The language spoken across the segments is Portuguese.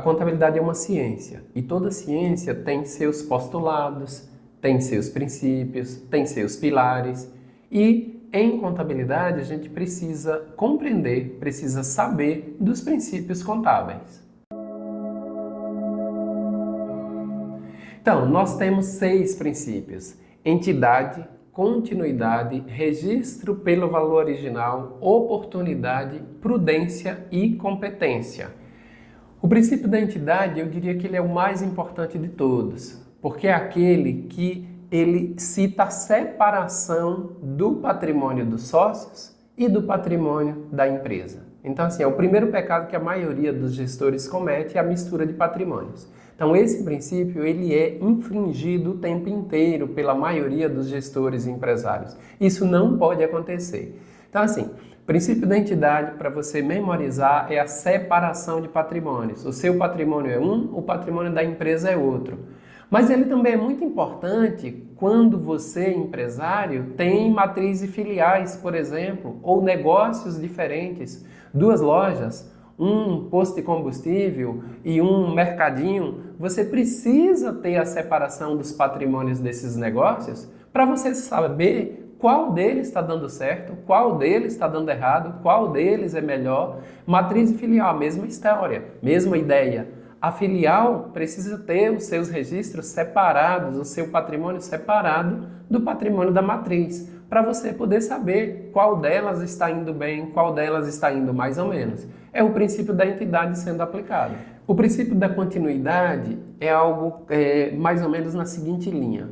contabilidade é uma ciência e toda ciência tem seus postulados, tem seus princípios, tem seus pilares e em contabilidade a gente precisa compreender, precisa saber dos princípios contábeis. Então, nós temos 6 princípios: entidade, continuidade, registro pelo valor original, oportunidade, prudência e competência. O princípio da entidade, eu diria que ele é o mais importante de todos, porque é aquele que ele cita a separação do patrimônio dos sócios e do patrimônio da empresa. Então, assim, é o primeiro pecado que a maioria dos gestores comete, é a mistura de patrimônios. Então, esse princípio, ele é infringido o tempo inteiro pela maioria dos gestores e empresários. Isso não pode acontecer. Então, assim, o princípio da entidade, para você memorizar, é a separação de patrimônios. O seu patrimônio é um, o patrimônio da empresa é outro. Mas ele também é muito importante quando você, empresário, tem matrizes filiais, por exemplo, ou negócios diferentes, 2 lojas, um posto de combustível e um mercadinho. Você precisa ter a separação dos patrimônios desses negócios para você saber qual deles está dando certo, qual deles está dando errado, qual deles é melhor. Matriz e filial, a mesma história, mesma ideia. A filial precisa ter os seus registros separados, o seu patrimônio separado do patrimônio da matriz, para você poder saber qual delas está indo bem, qual delas está indo mais ou menos. É o princípio da entidade sendo aplicado. O princípio da continuidade é algo mais ou menos na seguinte linha.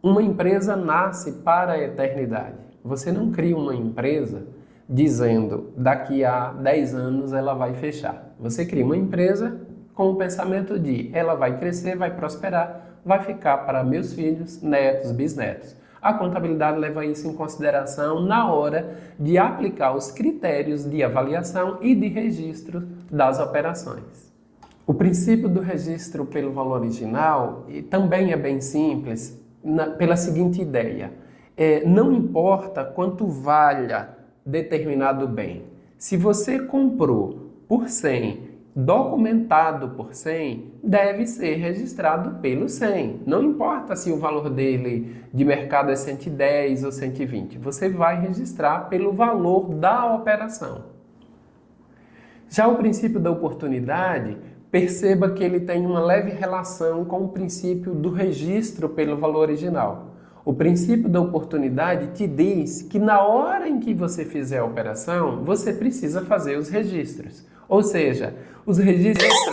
Uma empresa nasce para a eternidade. Você não cria uma empresa dizendo daqui a 10 anos ela vai fechar. Você cria uma empresa com o pensamento de ela vai crescer, vai prosperar, vai ficar para meus filhos, netos, bisnetos. A contabilidade leva isso em consideração na hora de aplicar os critérios de avaliação e de registro das operações. O princípio do registro pelo valor original também é bem simples, pela seguinte ideia. Não importa quanto valha determinado bem. Se você comprou por 100, documentado por 100, deve ser registrado pelo 100. Não importa se o valor dele de mercado é 110 ou 120. Você vai registrar pelo valor da operação. Já o princípio da oportunidade, perceba que ele tem uma leve relação com o princípio do registro pelo valor original. O princípio da oportunidade te diz que na hora em que você fizer a operação, você precisa fazer os registros. Ou seja, os registros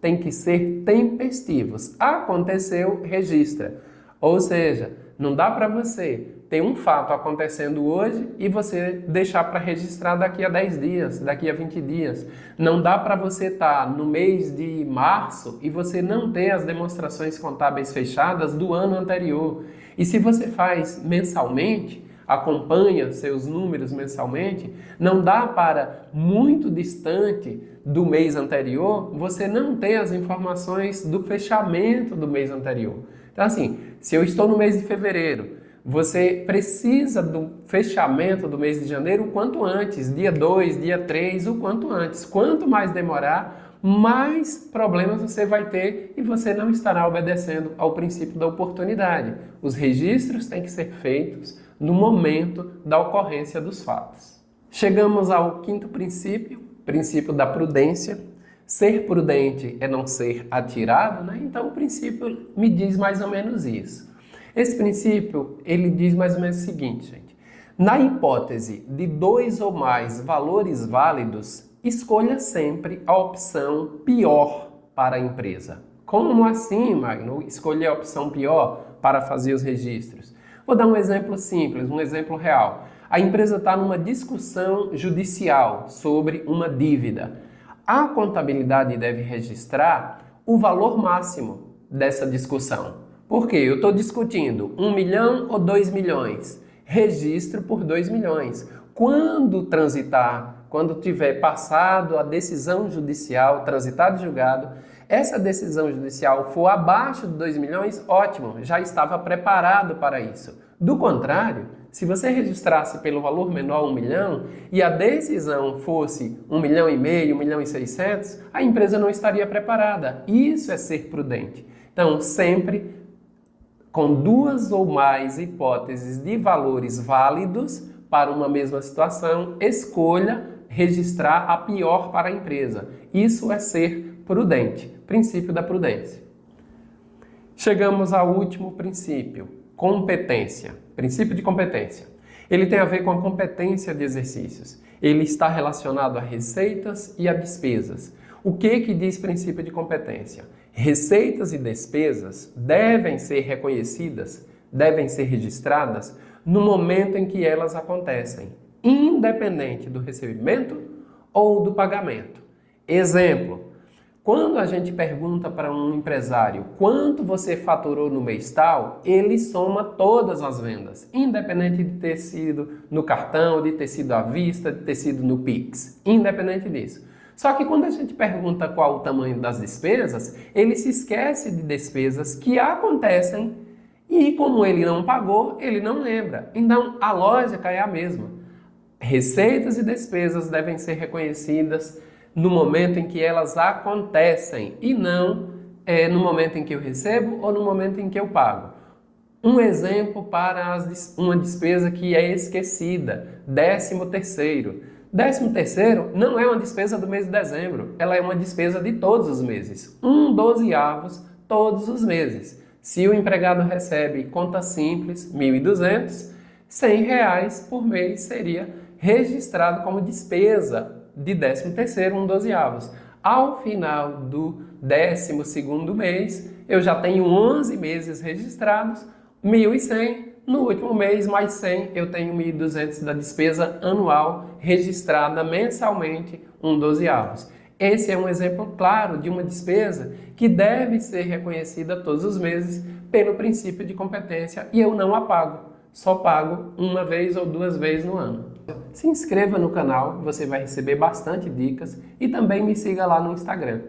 têm que ser tempestivos. Aconteceu, registra. Ou seja, não dá para você ter um fato acontecendo hoje e você deixar para registrar daqui a 10 dias, daqui a 20 dias. Não dá para você estar no mês de março e você não ter as demonstrações contábeis fechadas do ano anterior. E se você faz mensalmente, acompanha seus números mensalmente, não dá para muito distante do mês anterior você não ter as informações do fechamento do mês anterior. Então assim, se eu estou no mês de fevereiro, você precisa do fechamento do mês de janeiro o quanto antes, dia 2, dia 3, o quanto antes. Quanto mais demorar, mais problemas você vai ter e você não estará obedecendo ao princípio da oportunidade. Os registros têm que ser feitos no momento da ocorrência dos fatos. Chegamos ao 5º princípio, princípio da prudência. Ser prudente é não ser atirado, né? Então o princípio me diz mais ou menos isso. Esse princípio, ele diz mais ou menos o seguinte, gente. Na hipótese de 2 ou mais valores válidos, escolha sempre a opção pior para a empresa. Como assim, Magno, escolher a opção pior para fazer os registros? Vou dar um exemplo simples, um exemplo real. A empresa está numa discussão judicial sobre uma dívida. A contabilidade deve registrar o valor máximo dessa discussão. Por quê? Eu estou discutindo 1 milhão ou 2 milhões. Registro por 2 milhões. Quando transitar, quando tiver passado a decisão judicial, transitado e julgado, essa decisão judicial for abaixo de 2 milhões, ótimo, já estava preparado para isso. Do contrário, se você registrasse pelo valor menor 1 milhão e a decisão fosse 1,5 milhão, 1,6 milhão, a empresa não estaria preparada. Isso é ser prudente. Então, sempre com 2 ou mais hipóteses de valores válidos para uma mesma situação, escolha registrar a pior para a empresa. Isso é ser prudente. Princípio da prudência. Chegamos ao último princípio, competência. Princípio de competência. Ele tem a ver com a competência de exercícios. Ele está relacionado a receitas e a despesas. O que diz princípio de competência? Receitas e despesas devem ser reconhecidas, devem ser registradas no momento em que elas acontecem, independente do recebimento ou do pagamento. Exemplo, quando a gente pergunta para um empresário quanto você faturou no mês tal, ele soma todas as vendas, independente de ter sido no cartão, de ter sido à vista, de ter sido no Pix, independente disso. Só que quando a gente pergunta qual o tamanho das despesas, ele se esquece de despesas que acontecem e como ele não pagou, ele não lembra. Então a lógica é a mesma. Receitas e despesas devem ser reconhecidas no momento em que elas acontecem e não no momento em que eu recebo ou no momento em que eu pago. Um exemplo para uma despesa que é esquecida, 13º. 13º não é uma despesa do mês de dezembro, ela é uma despesa de todos os meses, 1/12 todos os meses. Se o empregado recebe conta simples, 1.200, R$100 por mês seria registrado como despesa de 13º, 1/12. Ao final do 12º mês, eu já tenho 11 meses registrados, 1.100. No último mês, mais 100, eu tenho 1.200 da despesa anual registrada mensalmente, 1/12. Esse é um exemplo claro de uma despesa que deve ser reconhecida todos os meses pelo princípio de competência e eu não a pago, só pago 1 vez ou 2 vezes no ano. Se inscreva no canal, você vai receber bastante dicas e também me siga lá no Instagram.